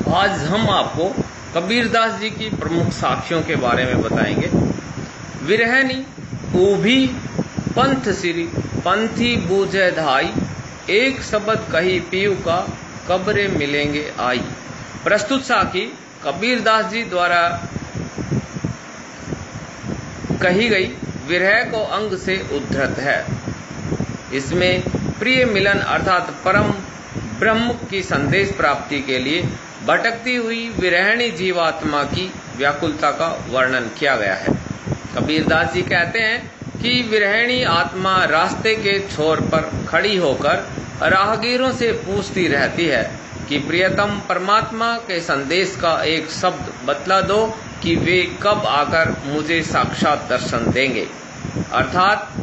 आज हम आपको कबीरदास जी की प्रमुख साखियों के बारे में बताएंगे। विरहनी ऊभी पंथ सिरी पंथी बूझे धाई, एक शब्द कही पीयू का कब्रे मिलेंगे आई। प्रस्तुत साखी कबीरदास जी द्वारा कही गई विरह को अंग से उद्धृत है। इसमें प्रिय मिलन अर्थात परम ब्रह्म की संदेश प्राप्ति के लिए भटकती हुई विरहणी जीवात्मा की व्याकुलता का वर्णन किया गया है। कबीरदास जी कहते हैं कि विरहणी आत्मा रास्ते के छोर पर खड़ी होकर राहगीरों से पूछती रहती है कि प्रियतम परमात्मा के संदेश का एक शब्द बतला दो कि वे कब आकर मुझे साक्षात दर्शन देंगे। अर्थात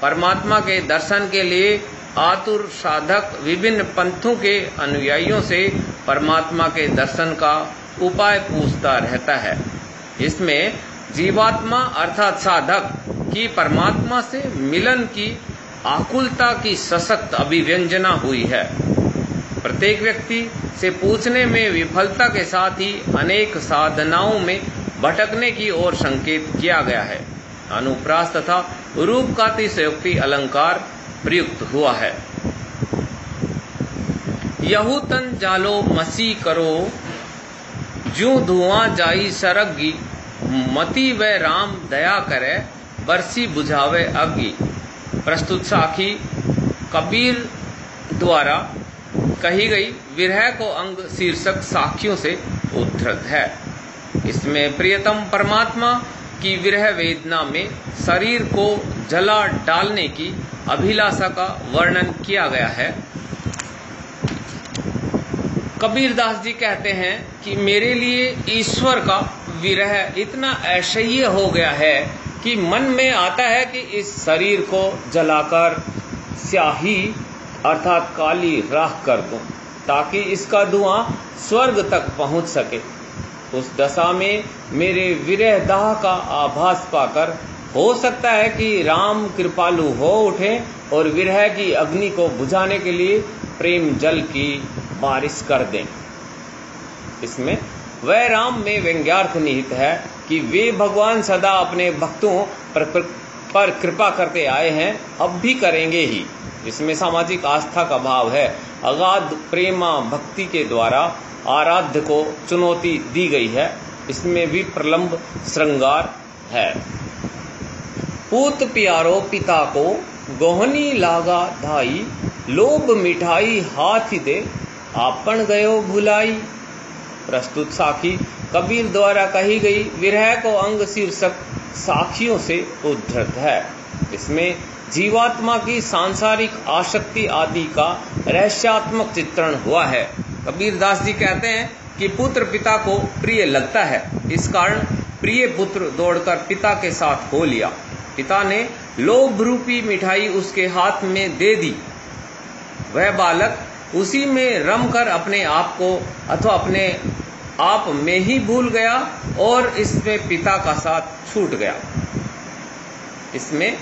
परमात्मा के दर्शन के लिए आतुर साधक विभिन्न पंथों के अनुयायियों से परमात्मा के दर्शन का उपाय पूछता रहता है। इसमें जीवात्मा अर्थात साधक की परमात्मा से मिलन की आकुलता की सशक्त अभिव्यंजना हुई है। प्रत्येक व्यक्ति से पूछने में विफलता के साथ ही अनेक साधनाओं में भटकने की ओर संकेत किया गया है। अनुप्रास तथा रूपकातिशयोक्ति अलंकार प्रयुक्त हुआ है। यहू तन जालो मसी करो, जू धुआं जाई सरगी, मती व राम दया करे, बरसी बुझावे अग्गी। प्रस्तुत साखी कबीर द्वारा कही गई विरह को अंग शीर्षक साखियों से उद्धृत है। इसमें प्रियतम परमात्मा की विरह वेदना में शरीर को जला डालने की अभिलाषा का वर्णन किया गया है। कबीरदास जी कहते हैं कि मेरे लिए ईश्वर का विरह इतना असह्य हो गया है कि मन में आता है कि इस शरीर को जलाकर स्याही अर्थात काली राख कर दूं ताकि इसका धुआं स्वर्ग तक पहुंच सके। उस दशा में मेरे विरह दाह का आभास पाकर हो सकता है कि राम कृपालु हो उठे और विरह की अग्नि को बुझाने के लिए प्रेम जल की बारिश कर दें। इसमें वह राम में व्यंग्यार्थ निहित है कि वे भगवान सदा अपने भक्तों पर कृपा करते आए हैं, अब भी करेंगे ही। इसमें सामाजिक आस्था का भाव है। अगाध प्रेमा भक्ति के द्वारा आराध्य को चुनौती दी गई है। इसमें भी प्रलंब श्रृंगार है। पूत प्यारो पिता को गोहनी लागा धाई, लोभ मिठाई हाथ दे आपन गयो भुलाई। प्रस्तुत साखी कबीर द्वारा कही गई विरह को अंग शीर्षक साखियों से उद्धृत है। इसमें जीवात्मा की सांसारिक आसक्ति आदि का रहस्यात्मक चित्रण हुआ है। कबीरदास जी कहते हैं कि पुत्र पिता को प्रिय लगता है, इस कारण प्रिय पुत्र दौड़कर पिता के साथ हो लिया। पिता ने लोभ रूपी मिठाई उसके हाथ में दे दी। वह बालक उसी में रमकर अपने आप को अथवा अपने आप में ही भूल गया और इसमें पिता का साथ छूट गया। इसमें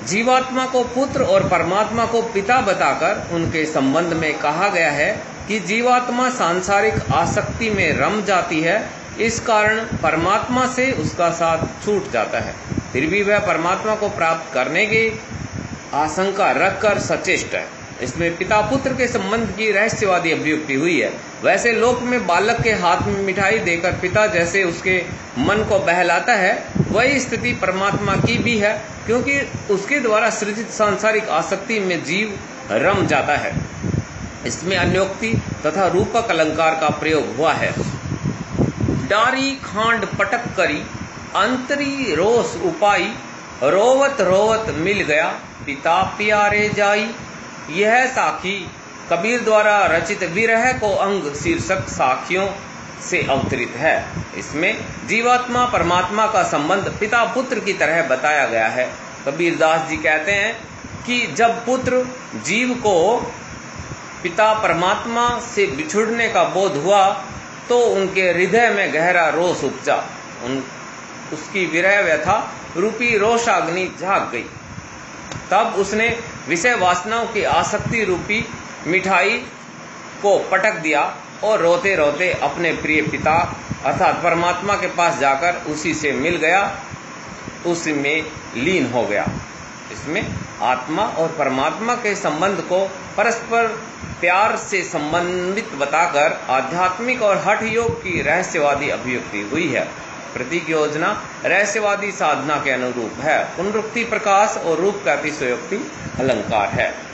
जीवात्मा को पुत्र और परमात्मा को पिता बताकर उनके संबंध में कहा गया है कि जीवात्मा सांसारिक आसक्ति में रम जाती है, इस कारण परमात्मा से उसका साथ छूट जाता है। फिर भी वह परमात्मा को प्राप्त करने की आशंका रखकर सचेष्ट है। इसमें पिता पुत्र के संबंध की रहस्यवादी अभिव्यक्ति हुई है। वैसे लोक में बालक के हाथ में मिठाई देकर पिता जैसे उसके मन को बहलाता है, वही स्थिति परमात्मा की भी है, क्योंकि उसके द्वारा सृजित सांसारिक आसक्ति में जीव रम जाता है। इसमें अन्योक्ति तथा रूपक अलंकार का प्रयोग हुआ है। डारी खांड पटक करी, अंतरी रोष उपाई, रोवत रोवत मिल गया पिता प्यारे जाई। यह साखी कबीर द्वारा रचित विरह को अंग शीर्षक साखियों से अवतरित है। इसमें जीवात्मा परमात्मा का संबंध पिता पुत्र की तरह बताया गया है। कबीरदास जी कहते हैं कि जब पुत्र जीव को पिता परमात्मा से बिछुड़ने का बोध हुआ तो उनके हृदय में गहरा रोष उपजा। उसकी विरह व्यथा रूपी रोषाग्नि झाग गई। तब उसने विषय वासनाओं की आसक्ति रूपी मिठाई को पटक दिया और रोते रोते अपने प्रिय पिता अर्थात परमात्मा के पास जाकर उसी से मिल गया, उसी में लीन हो गया। इसमें आत्मा और परमात्मा के संबंध को परस्पर प्यार से संबंधित बताकर आध्यात्मिक और हठ योग की रहस्यवादी अभिव्यक्ति हुई है। प्रतीक योजना रहस्यवादी साधना के अनुरूप है। पुनरुक्ति प्रकाश और रूप का अतिशयोक्ति अलंकार है।